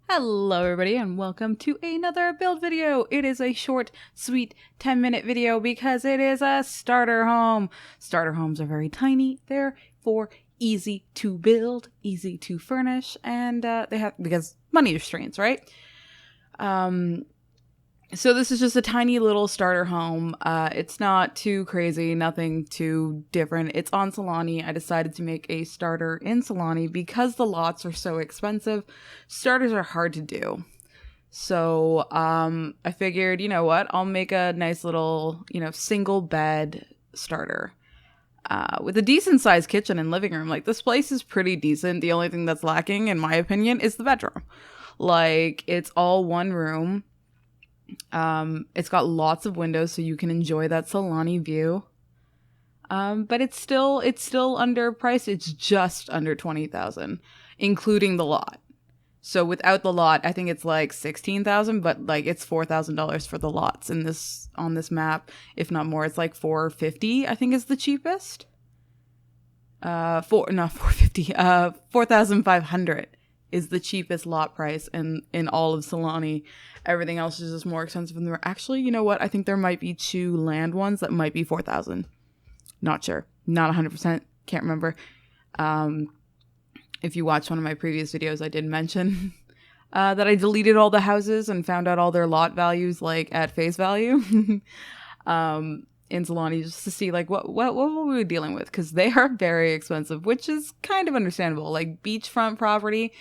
Hello everybody and welcome to another build video. It is a short, sweet 10-minute video because it is a starter home. Starter homes are very tiny, therefore easy to build, easy to furnish, and they have, because money restraints, right? So this is just a tiny little starter home. It's not too crazy, nothing too different. It's on Sulani. I decided to make a starter in Sulani because the lots are so expensive. Starters are hard to do. So I figured, you know what, I'll make a nice little, single bed starter. With a decent sized kitchen and living room. Like, this place is pretty decent. The only thing that's lacking, in my opinion, is the bedroom. Like, it's all one room. It's got lots of windows so you can enjoy that Sulani view. But it's still underpriced. It's just under 20,000, including the lot. So without the lot, I think it's like 16,000, but like it's $4,000 for the lots on this map, if not more. It's like 450, I think, is the cheapest. Not 450. 4,500 is the cheapest lot price in all of Sulani. Everything else is just more expensive. And actually, you know what? I think there might be two land ones that might be 4,000. Not sure. Not 100%. Can't remember. If you watched one of my previous videos, I did mention that I deleted all the houses and found out all their lot values, like, at face value. In Sulani, just to see like what we were dealing with, because they are very expensive, which is kind of understandable. Like, beachfront property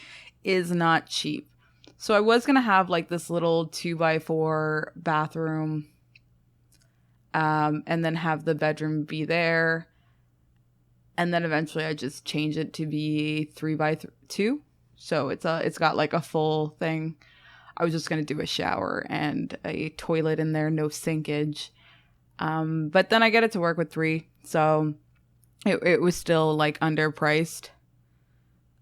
is not cheap. So I was gonna have like this little 2x4 bathroom, and then have the bedroom be there, and then eventually I just change it to be 3x2. So it's got like a full thing. I was just gonna do a shower and a toilet in there, no sinkage. But then I get it to work with 3, so it was still like underpriced.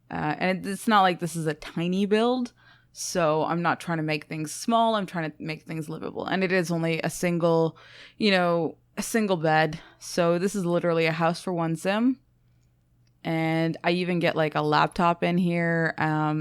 And it's not like this is a tiny build, so I'm not trying to make things small. I'm trying to make things livable, and it is only a single bed. So this is literally a house for one sim, and I even get like a laptop in here.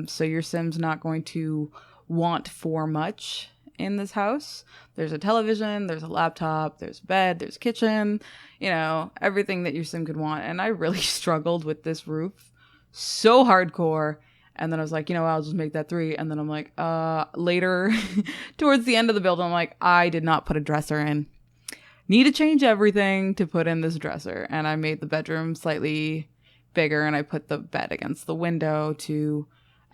So your sim's not going to want for much in this house. There's a television, there's a laptop, there's a bed, there's a kitchen, everything that your sim could want. And I really struggled with this roof so hardcore. And then I was like, I'll just make that 3. And then I'm like, later towards the end of the build, I'm like, I did not put a dresser in. Need to change everything to put in this dresser. And I made the bedroom slightly bigger, and I put the bed against the window to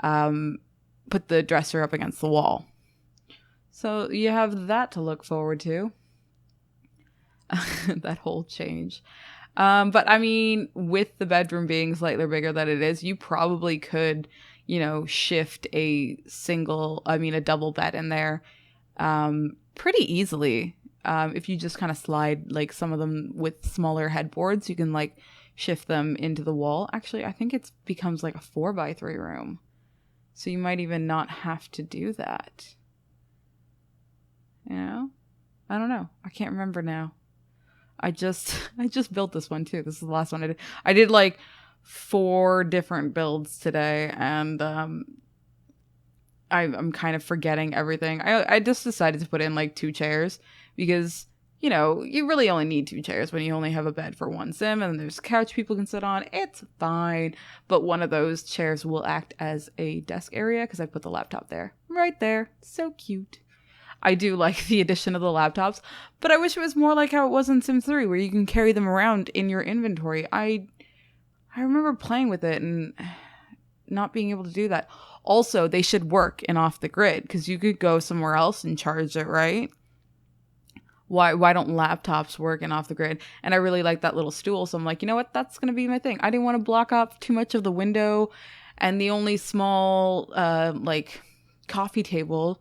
put the dresser up against the wall. So you have that to look forward to. That whole change. But I mean, with the bedroom being slightly bigger than it is, you probably could, shift a double bed in there pretty easily. If you just kind of slide like some of them with smaller headboards, you can like shift them into the wall. Actually, I think it becomes like a 4x3 room. So you might even not have to do that. I don't know. I can't remember now. I just built this one too. This is the last one I did. I did like 4 different builds today, and I'm kind of forgetting everything. I just decided to put in like 2 chairs because you really only need 2 chairs when you only have a bed for one sim, and there's a couch people can sit on. It's fine, but one of those chairs will act as a desk area because I put the laptop there, right there. So cute. I do like the addition of the laptops, but I wish it was more like how it was in Sims 3, where you can carry them around in your inventory. I remember playing with it and not being able to do that. Also, they should work in off the grid, because you could go somewhere else and charge it, right? Why don't laptops work in off the grid? And I really like that little stool, so I'm like, you know what? That's going to be my thing. I didn't want to block off too much of the window, and the only small coffee table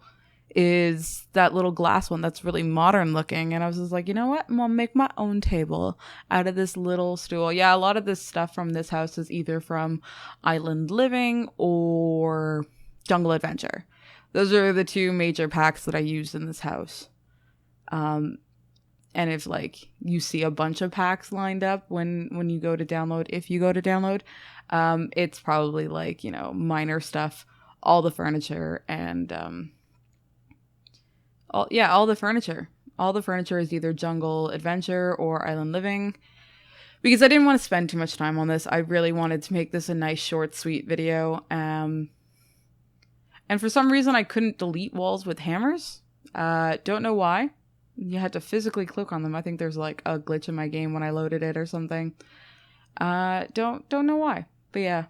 is that little glass one that's really modern looking. And I was just like, you know what? I'm gonna make my own table out of this little stool. Yeah, a lot of this stuff from this house is either from Island Living or Jungle Adventure. Those are the 2 major packs that I used in this house. And if like you see a bunch of packs lined up when you go to download, if you go to download, it's probably like, minor stuff. all the furniture and all the furniture. All the furniture is either jungle adventure or island living. Because I didn't want to spend too much time on this. I really wanted to make this a nice, short, sweet video. And for some reason, I couldn't delete walls with hammers. Don't know why. You had to physically click on them. I think there's like a glitch in my game when I loaded it or something. Don't know why. But yeah.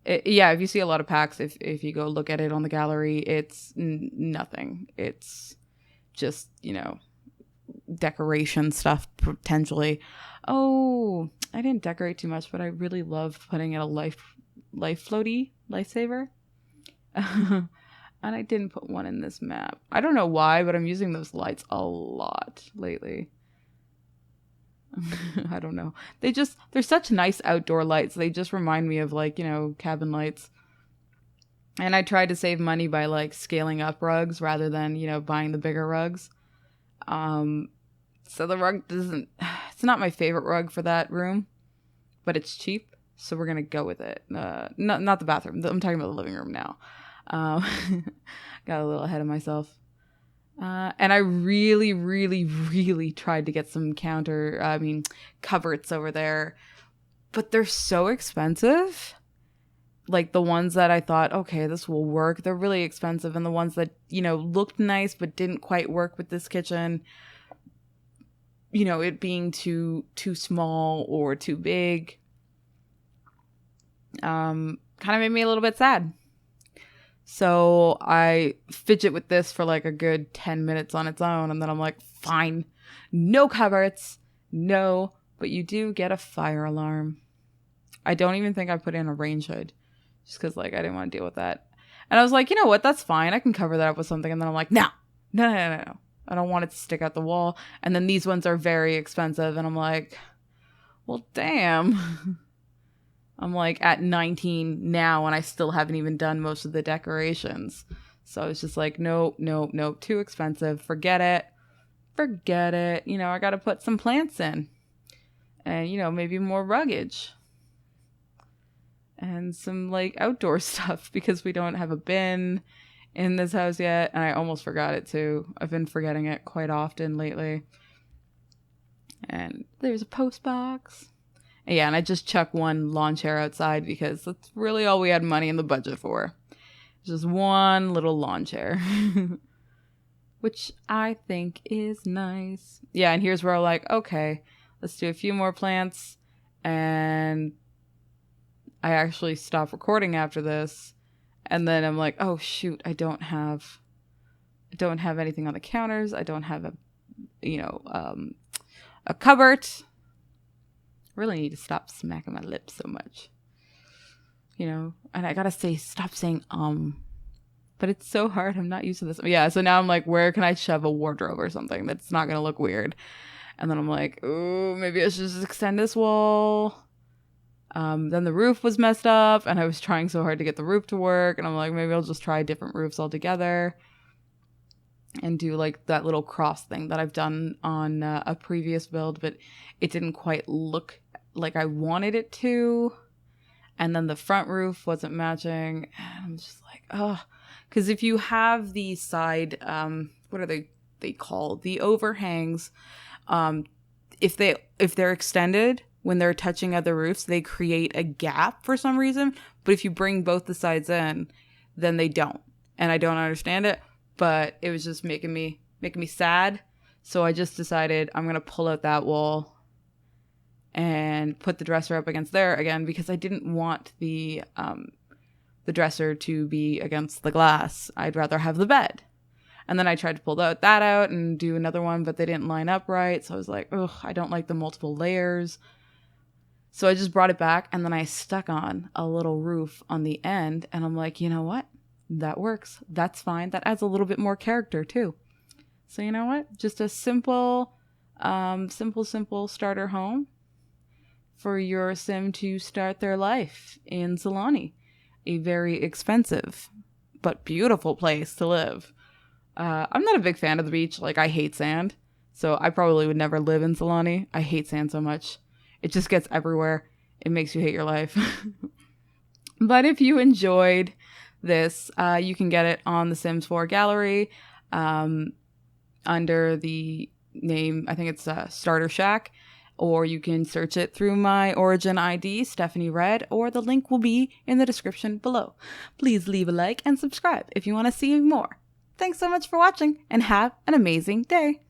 If you see a lot of packs, if you go look at it on the gallery, it's nothing. It's just, decoration stuff, potentially. Oh, I didn't decorate too much, but I really love putting in a life floaty, lifesaver. And I didn't put one in this map. I don't know why, but I'm using those lights a lot lately. I don't know. They're such nice outdoor lights. They just remind me of cabin lights. And I tried to save money by scaling up rugs rather than, buying the bigger rugs. So the rug it's not my favorite rug for that room, but it's cheap. So we're going to go with it. Not the bathroom. I'm talking about the living room now. Got a little ahead of myself. And I really, really, really tried to get some coverts over there, but they're so expensive. Like the ones that I thought, okay, this will work, they're really expensive. And the ones that, looked nice, but didn't quite work with this kitchen, it being too small or too big, kind of made me a little bit sad. So I fidget with this for a good 10 minutes on its own. And then I'm like, fine, no cupboards, no, but you do get a fire alarm. I don't even think I put in a range hood just because I didn't want to deal with that. And I was like, you know what? That's fine. I can cover that up with something. And then I'm like, no. I don't want it to stick out the wall. And then these ones are very expensive. And I'm like, well, damn. I'm at 19 now and I still haven't even done most of the decorations. So I was just like, nope, too expensive. Forget it. I got to put some plants in and, maybe more ruggage and some outdoor stuff because we don't have a bin in this house yet. And I almost forgot it too. I've been forgetting it quite often lately. And there's a post box. Yeah, and I just chuck one lawn chair outside because that's really all we had money in the budget for. Just one little lawn chair. Which I think is nice. Yeah, and here's where I'm okay, let's do a few more plants. And I actually stop recording after this. And then I'm like, oh shoot, I don't have anything on the counters. I don't have a cupboard. Really need to stop smacking my lips so much. And I gotta stop saying but it's so hard. I'm not used to this. Yeah, so now I'm like, where can I shove a wardrobe or something that's not gonna look weird? And then I'm like, oh, maybe I should just extend this wall. Then the roof was messed up and I was trying so hard to get the roof to work, and I'm like, maybe I'll just try different roofs altogether and do that little cross thing that I've done on a previous build, but it didn't quite look like I wanted it to. And then the front roof wasn't matching. And I'm just like, oh, because if you have the side, what are they called? The overhangs. If they're extended when they're touching other roofs, they create a gap for some reason. But if you bring both the sides in, then they don't. And I don't understand it, but it was just making me sad. So I just decided I'm going to pull out that wall and put the dresser up against there again, because I didn't want the dresser to be against the glass. I'd rather have the bed. And then I tried to pull that out and do another one, but they didn't line up right. So I was like, ugh, I don't like the multiple layers. So I just brought it back, and then I stuck on a little roof on the end, and I'm like, you know what? That works. That's fine. That adds a little bit more character too. So you know what? Just a simple starter home for your sim to start their life in Sulani. A very expensive but beautiful place to live. I'm not a big fan of the beach. I hate sand. So I probably would never live in Sulani. I hate sand so much. It just gets everywhere. It makes you hate your life. But if you enjoyed this. You can get it on the Sims 4 gallery under the name, I think it's Starter Shack, or you can search it through my Origin ID, StefanyRed, or the link will be in the description below. Please leave a like and subscribe if you want to see more. Thanks so much for watching, and have an amazing day!